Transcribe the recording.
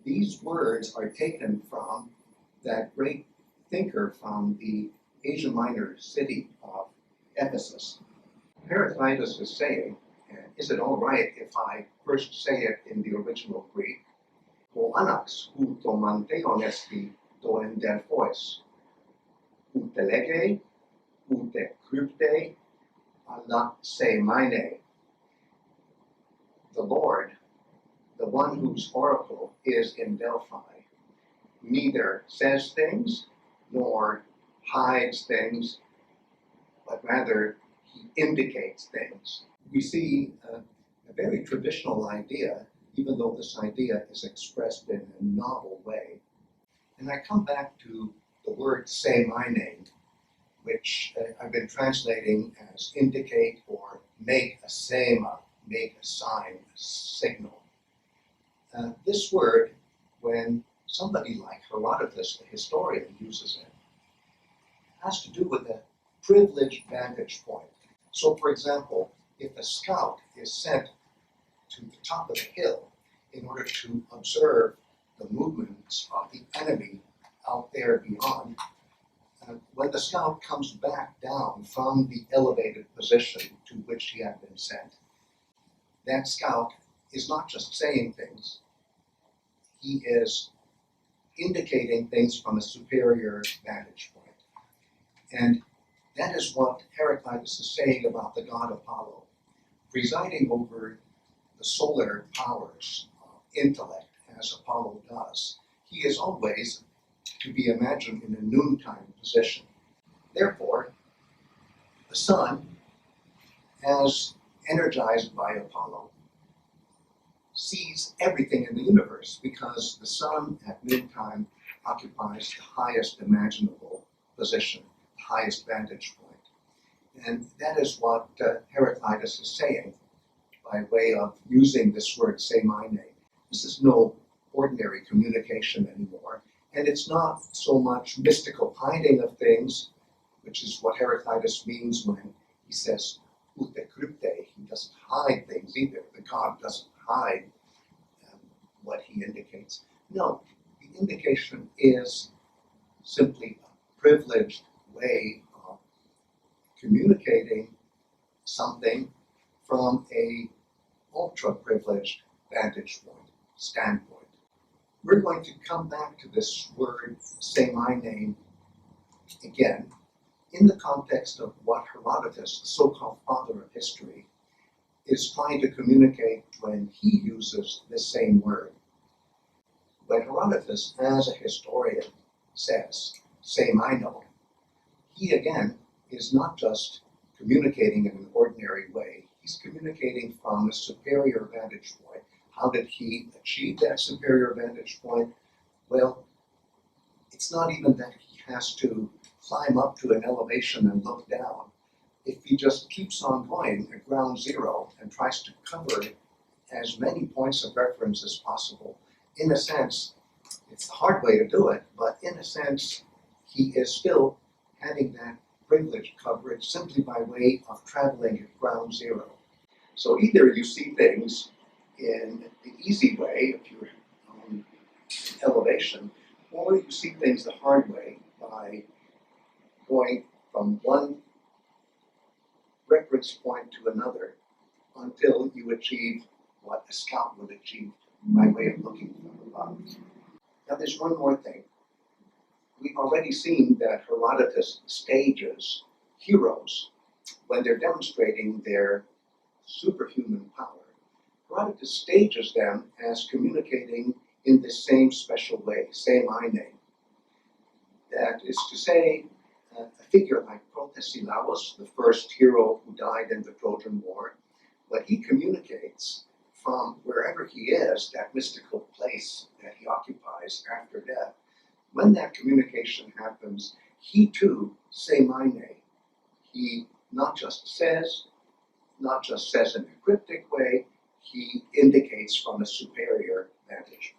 These words are taken from that great thinker from the Asia Minor city of Ephesus. Heraclitus is saying, is it all right if I first say it in the original Greek? O anax uto manteon esti doen Delphois, ute lege, ute crypte, alla sēmainein. The Lord, the one whose oracle is in Delphi, neither says things nor hides things, but rather he indicates things. We see a very traditional idea, even though this idea is expressed in a novel way. And I come back to the word sēmainein, which I've been translating as indicate or make a sēma, make a sign, a signal. This word, when somebody like Herodotus, the historian, uses it, has to do with a privileged vantage point. So, for example, if a scout is sent to the top of the hill in order to observe the movements of the enemy out there beyond, when the scout comes back down from the elevated position to which he had been sent, that scout is not just saying things, he is indicating things from a superior vantage point. And that is what Heraclitus is saying about the god Apollo, presiding over the solar powers of intellect as Apollo does. He is always to be imagined in a noontime position. Therefore, the sun, as energized by Apollo, sees everything in the universe because the sun at noontime occupies the highest imaginable position, the highest vantage point. And that is what Heraclitus is saying by way of using this word sēmainein. This is no ordinary communication anymore, and it's not so much mystical hiding of things, which is what Heraclitus means when he says ute crypte. He doesn't hide things either. The god doesn't hide what he indicates. No, the indication is simply a privileged way of communicating something from a ultra-privileged vantage point, standpoint. We're going to come back to this word sēmainein again in the context of what Herodotus, the so-called father of history, is trying to communicate when he uses this same word. When Herodotus, as a historian, says sēmainein, he again is not just communicating in an ordinary way, he's communicating from a superior vantage point. How did he achieve that superior vantage point? Well, it's not even that he has to climb up to an elevation and look down. If he just keeps on going at ground zero and tries to cover as many points of reference as possible, in a sense, it's the hard way to do it, but in a sense, he is still having that privileged coverage simply by way of traveling at ground zero. So either you see things in the easy way, if you're on elevation, or you see things the hard way by going from one reference point to another until you achieve what a scout would achieve by way of looking from above. Now there's one more thing. We've already seen that Herodotus stages heroes when they're demonstrating their superhuman power. Herodotus stages them as communicating in the same special way, sēmainein. That is to say, a figure like Protesilaos, the first hero who died in the Trojan War, when he communicates from wherever he is, that mystical place that he occupies after death, when that communication happens, he too, sēmainein, he not just says in a cryptic way, he indicates from a superior vantage point.